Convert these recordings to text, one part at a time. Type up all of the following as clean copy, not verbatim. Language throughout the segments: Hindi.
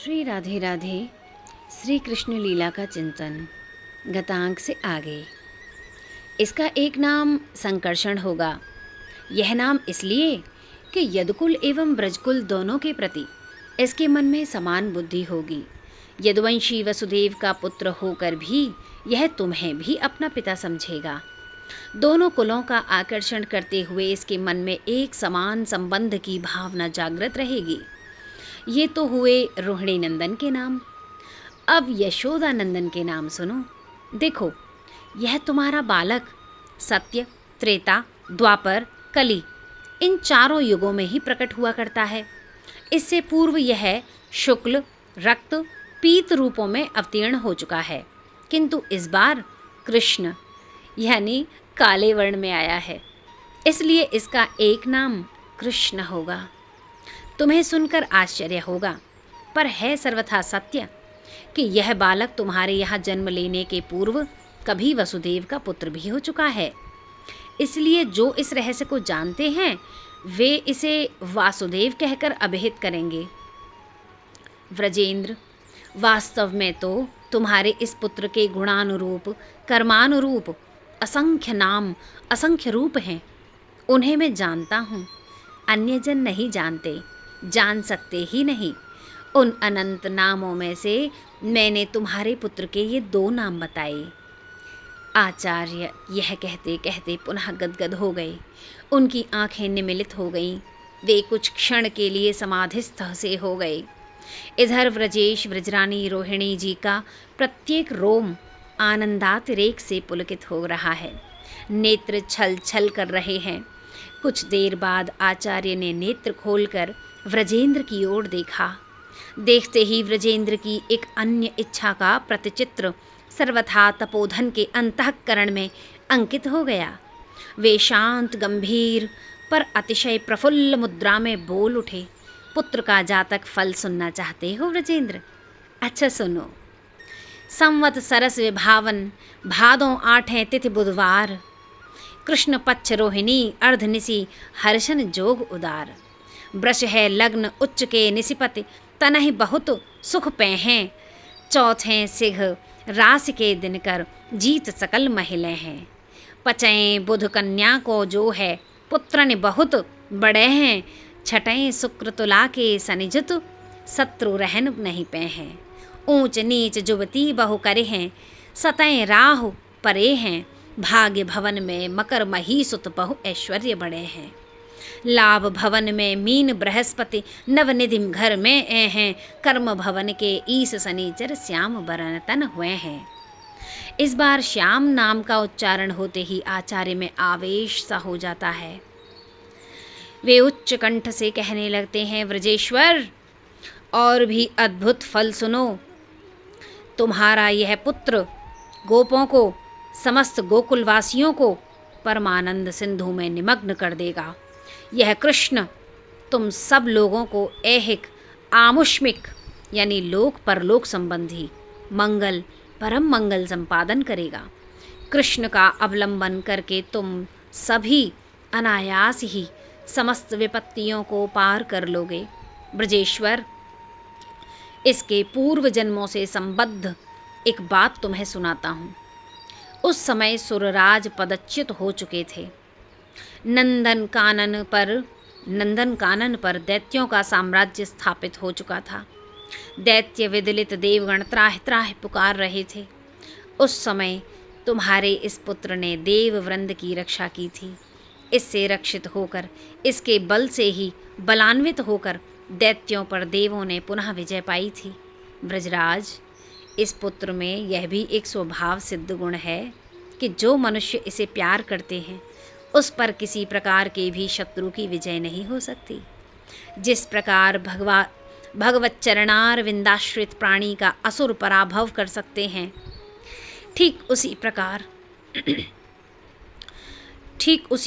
श्री राधे राधे। श्री कृष्ण लीला का चिंतन गतांक से आगे। इसका एक नाम संकर्षण होगा। यह नाम इसलिए कि यदुकुल एवं ब्रजकुल दोनों के प्रति इसके मन में समान बुद्धि होगी। यदुवंशी वसुदेव का पुत्र होकर भी यह तुम्हें भी अपना पिता समझेगा। दोनों कुलों का आकर्षण करते हुए इसके मन में एक समान संबंध की भावना जागृत रहेगी। ये तो हुए रोहिणी नंदन के नाम। अब यशोदा नंदन के नाम सुनो। देखो, यह तुम्हारा बालक सत्य, त्रेता, द्वापर, कली इन चारों युगों में ही प्रकट हुआ करता है। इससे पूर्व यह शुक्ल, रक्त, पीत रूपों में अवतीर्ण हो चुका है, किंतु इस बार कृष्ण यानी काले वर्ण में आया है, इसलिए इसका एक नाम कृष्ण होगा। तुम्हें सुनकर आश्चर्य होगा, पर है सर्वथा सत्य कि यह बालक तुम्हारे यहाँ जन्म लेने के पूर्व कभी वसुदेव का पुत्र भी हो चुका है। इसलिए जो इस रहस्य को जानते हैं वे इसे वासुदेव कहकर अभिहित करेंगे। व्रजेंद्र, वास्तव में तो तुम्हारे इस पुत्र के गुणानुरूप, कर्मानुरूप असंख्य नाम, असंख्य रूप हैं। उन्हें मैं जानता हूँ, अन्य जन नहीं जानते, जान सकते ही नहीं। उन अनंत नामों में से मैंने तुम्हारे पुत्र के ये 2 नाम बताए। आचार्य यह कहते कहते पुनः गदगद हो गए। उनकी आंखें निमिलित हो गईं। वे कुछ क्षण के लिए समाधिस्थ से हो गए। इधर व्रजेश व्रजरानी रोहिणी जी का प्रत्येक रोम आनंदातिरेक से पुलकित हो रहा है। नेत्र छल छल कर रहे हैं। कुछ देर बाद आचार्य ने नेत्र खोलकर व्रजेंद्र की ओर देखा। देखते ही व्रजेंद्र की एक अन्य इच्छा का प्रतिचित्र सर्वथा तपोधन के अंतःकरण में अंकित हो गया। वे शांत, गंभीर पर अतिशय प्रफुल्ल मुद्रा में बोल उठे। पुत्र का जातक फल सुनना चाहते हो व्रजेंद्र? अच्छा सुनो। संवत सरस विभावन, भादों 8 तिथि बुधवार, कृष्ण पक्ष रोहिणी अर्धनिशि हर्षण जोग उदार। वृष है लग्न उच्च के निशिपति, तनहि बहुत सुख पैहें। चौथे सिंह रास के दिनकर, जीत सकल महिलाएं हैं। पचैं बुध कन्या को जो है, पुत्रन बहुत बड़े हैं। छठें शुक्र तुला के सनिजुत, शत्रु रहन नहीं पे हैं। ऊंच नीच जुबती बहु करे हैं, सतैं राहु परे हैं। भाग्य भवन में मकर मही सुत बहु ऐश्वर्य बड़े हैं। लाभ भवन में मीन बृहस्पति, नवनिधिम घर में ए हैं। कर्म भवन के ईश शनिचर, श्याम बरन तन हुए हैं। इस बार श्याम नाम का उच्चारण होते ही आचार्य में आवेश सा हो जाता है। वे उच्च कंठ से कहने लगते हैं, व्रजेश्वर और भी अद्भुत फल सुनो। तुम्हारा यह पुत्र गोपों को, समस्त गोकुलवासियों को परमानंद सिंधु में निमग्न कर देगा। यह कृष्ण तुम सब लोगों को ऐहिक, आमुष्मिक यानी लोक परलोक संबंधी मंगल, परम मंगल संपादन करेगा। कृष्ण का अवलंबन करके तुम सभी अनायास ही समस्त विपत्तियों को पार कर लोगे। ब्रजेश्वर, इसके पूर्व जन्मों से संबद्ध एक बात तुम्हें सुनाता हूँ। उस समय सुरराज पदच्युत हो चुके थे। नंदन कानन पर दैत्यों का साम्राज्य स्थापित हो चुका था। दैत्य विदलित देवगण त्राह त्राह पुकार रहे थे। उस समय तुम्हारे इस पुत्र ने देव वृंद की रक्षा की थी। इससे रक्षित होकर, इसके बल से ही बलान्वित होकर दैत्यों पर देवों ने पुनः विजय पाई थी। ब्रजराज, इस पुत्र में यह भी एक स्वभाव सिद्ध गुण है कि जो मनुष्य इसे प्यार करते हैं उस पर किसी प्रकार के भी शत्रु की विजय नहीं हो सकती। जिस प्रकार भगवत चरणार विंदाश्रित प्राणी का असुर पराभव कर सकते हैं, ठीक उसी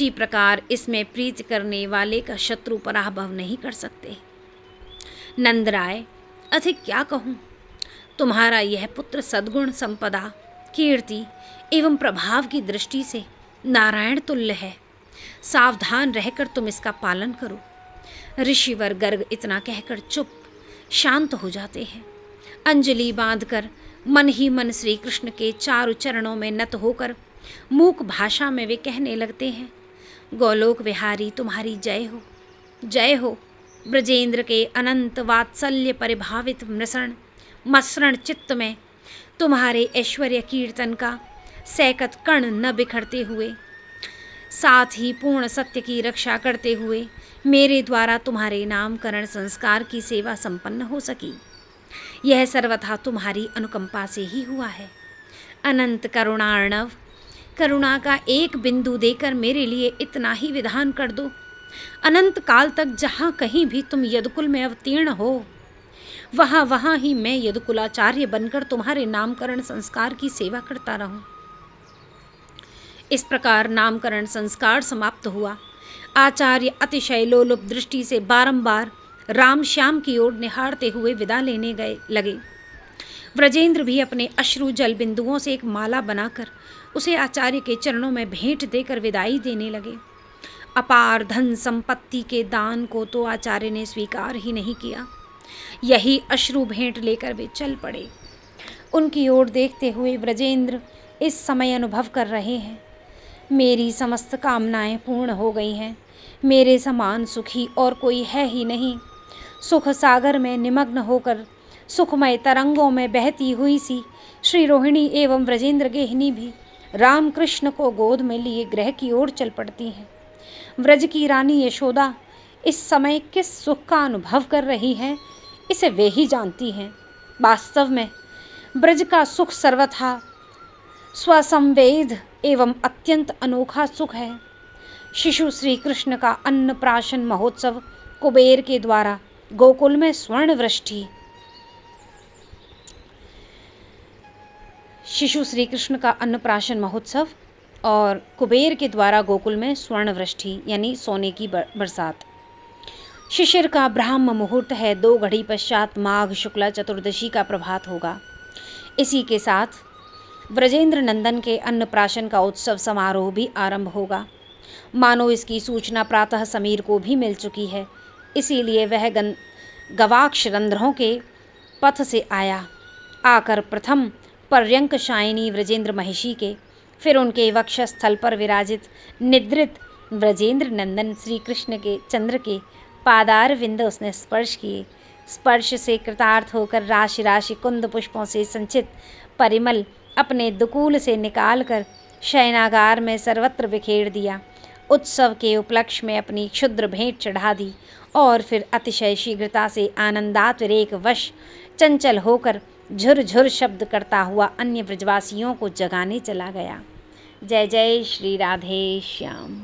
प्रकार इसमें प्रीति करने वाले का शत्रु पराभव नहीं कर सकते। नंदराय, अधिक क्या कहूँ। तुम्हारा यह पुत्र सद्गुण, संपदा, कीर्ति एवं प्रभाव की दृष्टि से नारायण तुल्य है। सावधान रहकर तुम इसका पालन करो। ऋषिवर गर्ग इतना कहकर चुप, शांत हो जाते हैं। अंजलि बांधकर मन ही मन श्री कृष्ण के चारों चरणों में नत होकर मूक भाषा में वे कहने लगते हैं, गोलोक विहारी तुम्हारी जय हो, जय हो। ब्रजेंद्र के अनंत वात्सल्य परिभावित मसृण चित्त में तुम्हारे ऐश्वर्य कीर्तन का सैकत कण न बिखरते हुए, साथ ही पूर्ण सत्य की रक्षा करते हुए मेरे द्वारा तुम्हारे नामकरण संस्कार की सेवा संपन्न हो सकी। यह सर्वथा तुम्हारी अनुकंपा से ही हुआ है। अनंत करुणार्णव, करुणा का एक बिंदु देकर मेरे लिए इतना ही विधान कर दो। अनंत काल तक जहाँ कहीं भी तुम यदुकुल में अवतीर्ण हो, वहाँ ही मैं यदुकुलाचार्य बनकर तुम्हारे नामकरण संस्कार की सेवा करता रहूं। इस प्रकार नामकरण संस्कार समाप्त हुआ। आचार्य अतिशय लोलुप दृष्टि से बारंबार राम श्याम की ओर निहारते हुए विदा लेने लगे। ब्रजेंद्र भी अपने अश्रु जल बिंदुओं से एक माला बनाकर उसे आचार्य के चरणों में भेंट देकर विदाई देने लगे। अपार धन संपत्ति के दान को तो आचार्य ने स्वीकार ही नहीं किया। यही अश्रु भेंट लेकर वे चल पड़े। उनकी ओर देखते हुए ब्रजेंद्र इस समय अनुभव कर रहे हैं, मेरी समस्त कामनाएं पूर्ण हो गई हैं। मेरे समान सुखी और कोई है ही नहीं। सुख सागर में निमग्न होकर सुखमय तरंगों में बहती हुई सी श्री रोहिणी एवं ब्रजेंद्र गेहिनी भी रामकृष्ण को गोद में लिए गृह की ओर चल पड़ती हैं। व्रज की रानी यशोदा इस समय किस सुख का अनुभव कर रही है, इसे वे ही जानती हैं। वास्तव में ब्रज का सुख सर्वथा स्वसंवेद एवं अत्यंत अनोखा सुख है। शिशु श्री कृष्ण का अन्नप्राशन महोत्सव कुबेर के द्वारा गोकुल में स्वर्ण वृष्टि, शिशु श्री कृष्ण का अन्नप्राशन महोत्सव और कुबेर के द्वारा गोकुल में स्वर्ण वृष्टि यानी सोने की बरसात। शिशिर का ब्राह्म मुहूर्त है। 2 घड़ी पश्चात माघ शुक्ला चतुर्दशी का प्रभात होगा। इसी के साथ ब्रजेंद्र नंदन के अन्नप्राशन का उत्सव समारोह भी आरंभ होगा। मानो इसकी सूचना प्रातः समीर को भी मिल चुकी है, इसीलिए वह गवाक्ष रंध्रों के पथ से आया। आकर प्रथम पर्यंक शायनी ब्रजेंद्र महिषी के, फिर उनके वक्षस्थल पर विराजित निद्रित ब्रजेंद्र नंदन श्री कृष्ण के चंद्र के पादार विंद उसने स्पर्श किए। स्पर्श से कृतार्थ होकर राशि राशि कुंद पुष्पों से संचित परिमल अपने दुकूल से निकालकर शयनागार में सर्वत्र बिखेर दिया। उत्सव के उपलक्ष्य में अपनी क्षुद्र भेंट चढ़ा दी और फिर अतिशय शीघ्रता से आनंदातिरेक वश चंचल होकर झुरझुर शब्द करता हुआ अन्य ब्रजवासियों को जगाने चला गया। जय जय श्री राधे श्याम।